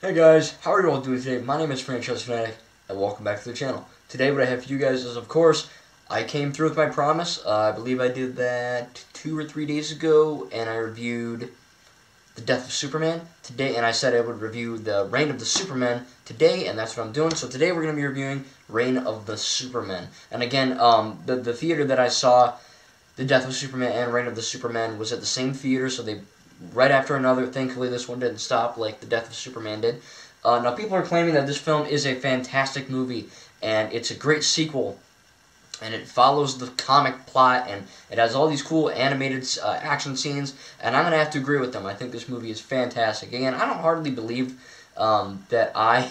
Hey guys, how are you all doing today? My name is Franchise Fanatic, and welcome back to the channel. Today what I have for you guys is, of course, I came through with my promise. I believe I did that 2 or 3 days ago, and I reviewed The Death of Superman today, and I said I would review the Reign of the Supermen today, and that's what I'm doing. So today we're going to be reviewing Reign of the Supermen. And again, the theater that I saw The Death of Superman and Reign of the Supermen was at the same theater, so they right after another. Thankfully, this one didn't stop like The Death of Superman did. Now, people are claiming that this film is a fantastic movie, and it's a great sequel, and it follows the comic plot, and it has all these cool animated action scenes, and I'm going to have to agree with them. I think this movie is fantastic. Again, I don't hardly believe that I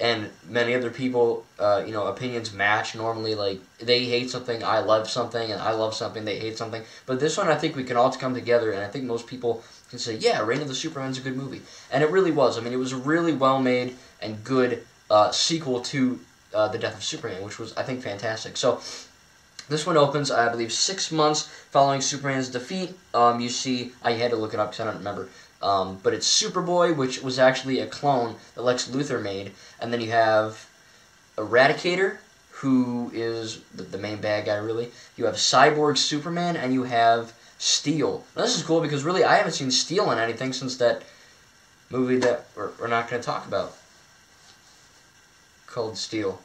and many other people, opinions match. Normally, like, they hate something, I love something, and I love something, they hate something. But this one, I think we can all come together, and I think most people can say, yeah, Reign of the Superman's a good movie. And it really was. I mean, it was a really well-made and good sequel to The Death of Superman, which was, I think, fantastic. So, this one opens, I believe, 6 months following Superman's defeat. You see, I had to look it up because I don't remember. But it's Superboy, which was actually a clone that Lex Luthor made. And then you have Eradicator, who is the main bad guy, really. You have Cyborg Superman, and you have Steel. Now, this is cool because, really, I haven't seen Steel in anything since that movie that we're not going to talk about, called Steel.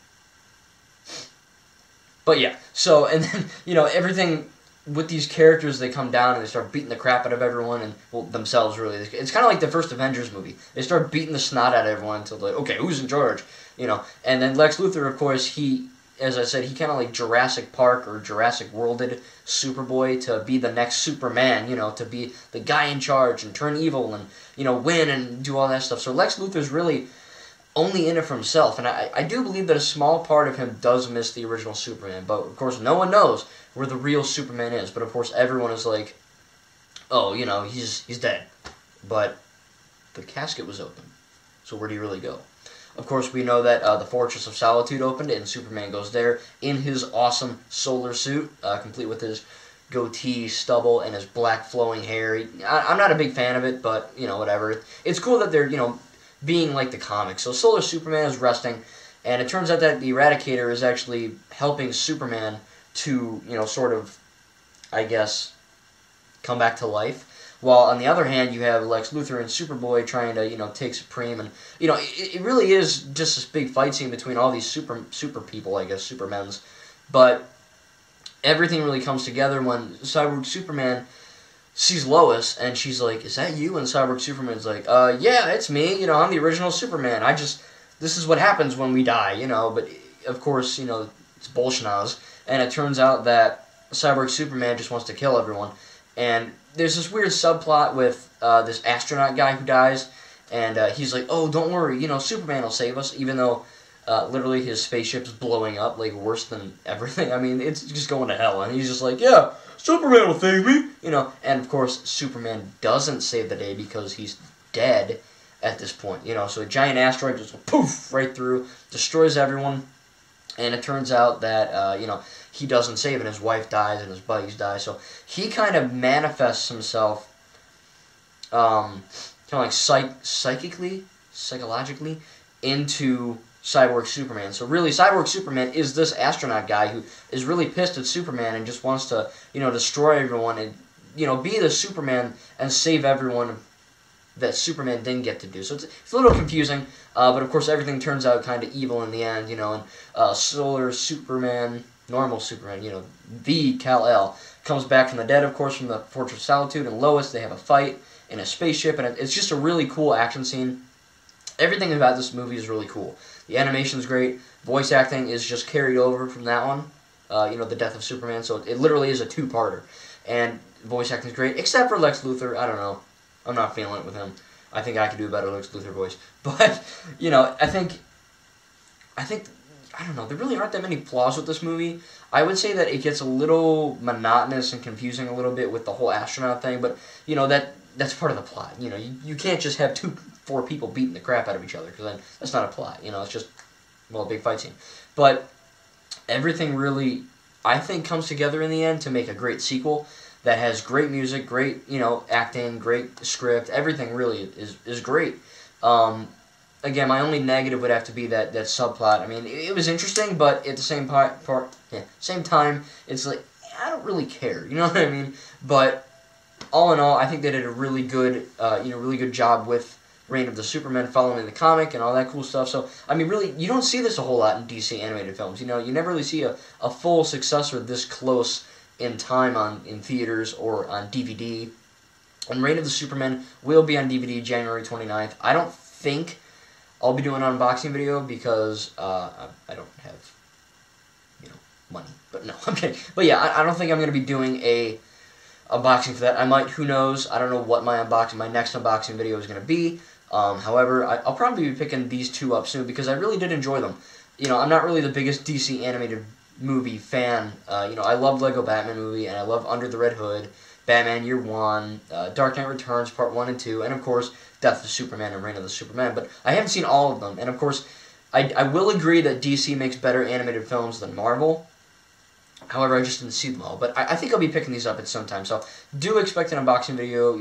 But yeah, so, and then, everything with these characters, they come down and they start beating the crap out of everyone, and, well, themselves, really. It's kind of like the first Avengers movie. They start beating the snot out of everyone until, like, okay, who's in charge? And then Lex Luthor, of course, he, as I said, he kind of like Jurassic Park or Jurassic Worlded Superboy to be the next Superman, to be the guy in charge and turn evil and, win and do all that stuff. So Lex Luthor's really only in it for himself, and I do believe that a small part of him does miss the original Superman, but of course no one knows where the real Superman is, but of course everyone is like, oh, he's dead, but the casket was open, so where do you really go? Of course we know that the Fortress of Solitude opened, and Superman goes there in his awesome solar suit, complete with his goatee, stubble, and his black flowing hair. I'm not a big fan of it, but, whatever. It's cool that they're, being like the comics. So Solar Superman is resting, and it turns out that the Eradicator is actually helping Superman to, sort of, I guess, come back to life. While on the other hand, you have Lex Luthor and Superboy trying to, take Supreme, and, it really is just this big fight scene between all these super people, I guess, Supermen's. But everything really comes together when Cyborg Superman sees Lois, and she's like, is that you? And Cyborg Superman's like, yeah, it's me, I'm the original Superman, this is what happens when we die, but, of course, it's bullshit, and it turns out that Cyborg Superman just wants to kill everyone, and there's this weird subplot with, this astronaut guy who dies, and, he's like, oh, don't worry, Superman will save us, even though, literally his spaceship's blowing up, like, worse than everything. I mean, it's just going to hell, and he's just like, yeah, Superman will save me, and of course, Superman doesn't save the day because he's dead at this point, so a giant asteroid just poof right through, destroys everyone, and it turns out that, he doesn't save, and his wife dies, and his buddies die, so he kind of manifests himself, kind of like psychologically, into Cyborg Superman. So really, Cyborg Superman is this astronaut guy who is really pissed at Superman and just wants to, destroy everyone and, be the Superman and save everyone that Superman didn't get to do. So it's a little confusing, but of course everything turns out kind of evil in the end, and Solar Superman, normal Superman, the Kal-El, comes back from the dead, of course, from the Fortress of Solitude, and Lois, they have a fight in a spaceship, and it's just a really cool action scene. Everything about this movie is really cool. The animation's great. Voice acting is just carried over from that one. The Death of Superman. So it literally is a two-parter. And voice acting is great, except for Lex Luthor. I don't know. I'm not feeling it with him. I think I could do a better Lex Luthor voice. But, I think, I don't know, there really aren't that many flaws with this movie. I would say that it gets a little monotonous and confusing a little bit with the whole astronaut thing, but, that's part of the plot. You can't just have four people beating the crap out of each other, because then that's not a plot. It's just, well, a big fight scene. But everything really, I think, comes together in the end to make a great sequel that has great music, great, acting, great script. Everything really is great. again, my only negative would have to be that subplot. I mean, it was interesting, but at the same time, it's like, I don't really care. You know what I mean? But all in all, I think they did a really good, really good job with Reign of the Supermen, following the comic and all that cool stuff. So, I mean, really, you don't see this a whole lot in DC animated films. You know, you never really see a full successor this close in time in theaters or on DVD. And Reign of the Supermen will be on DVD January 29th. I don't think I'll be doing an unboxing video because I don't have, money. But no, I'm kidding. But yeah, I don't think I'm going to be doing a unboxing for that. I might, who knows. I don't know what my next unboxing video is going to be. However, I'll probably be picking these two up soon because I really did enjoy them. You know, I'm not really the biggest DC animated movie fan. I love Lego Batman movie, and I love Under the Red Hood, Batman Year One, Dark Knight Returns Part 1 and 2, and of course, Death of Superman and Reign of the Superman. But I haven't seen all of them, and of course, I will agree that DC makes better animated films than Marvel. However, I just didn't see them all. But I think I'll be picking these up at some time. So do expect an unboxing video.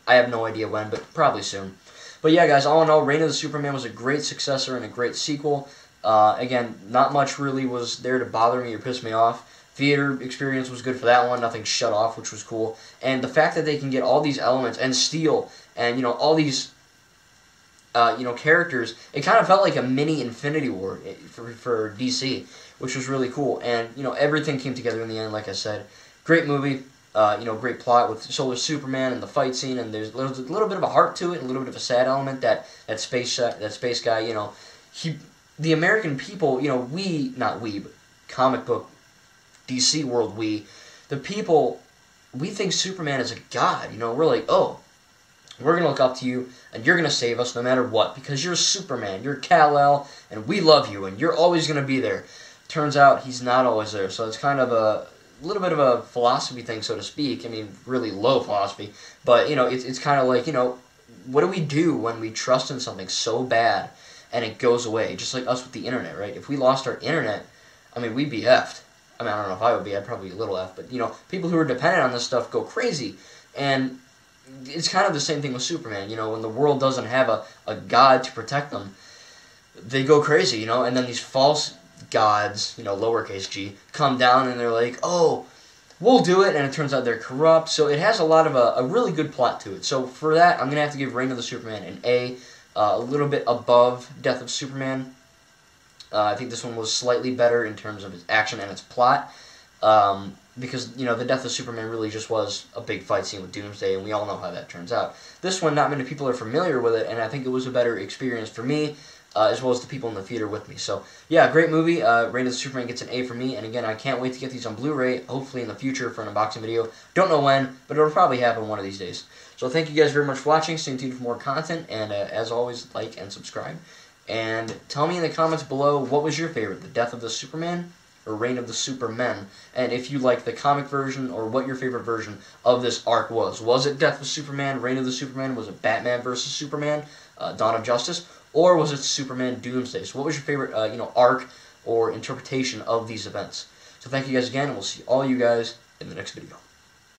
I have no idea when, but probably soon. But yeah, guys, all in all, Reign of the Superman was a great successor and a great sequel. Again, not much really was there to bother me or piss me off. Theater experience was good for that one. Nothing shut off, which was cool. And the fact that they can get all these elements and Steel and, all these, characters, it kind of felt like a mini Infinity War for DC, which was really cool. And, everything came together in the end, like I said. Great movie. Great plot with Solar Superman and the fight scene, and there's a little bit of a heart to it, a little bit of a sad element that space guy, the American people, not we, but comic book DC world, the people, we think Superman is a god. We're like, oh, we're gonna look up to you, and you're gonna save us no matter what because you're Superman, you're Kal-El, and we love you, and you're always gonna be there. Turns out he's not always there, so it's kind of a little bit of a philosophy thing, so to speak. I mean, really low philosophy, but it's kind of like, what do we do when we trust in something so bad and it goes away? Just like us with the internet, right? If we lost our internet, I mean, we'd be effed. I mean, I don't know if I would be. I'd probably be a little effed, but people who are dependent on this stuff go crazy, and it's kind of the same thing with Superman. When the world doesn't have a god to protect them, they go crazy. And then these false gods, lowercase g, come down and they're like, oh, we'll do it, and it turns out they're corrupt. So it has a lot of a really good plot to it. So for that, I'm going to have to give Reign of the Superman an A, little bit above Death of Superman. I think this one was slightly better in terms of its action and its plot, because, the Death of Superman really just was a big fight scene with Doomsday, and we all know how that turns out. This one, not many people are familiar with it, and I think it was a better experience for me, as well as the people in the theater with me. So, yeah, great movie. Reign of the Superman gets an A for me, and again, I can't wait to get these on Blu-ray, hopefully in the future for an unboxing video. Don't know when, but it'll probably happen one of these days. So thank you guys very much for watching. Stay tuned for more content, and as always, like and subscribe. And tell me in the comments below, what was your favorite, the Death of the Superman or Reign of the Supermen? And if you like the comic version, or what your favorite version of this arc was. Was it Death of Superman, Reign of the Superman? Was it Batman versus Superman, Dawn of Justice? Or was it Superman Doomsday? So what was your favorite, arc or interpretation of these events? So thank you guys again, and we'll see all you guys in the next video.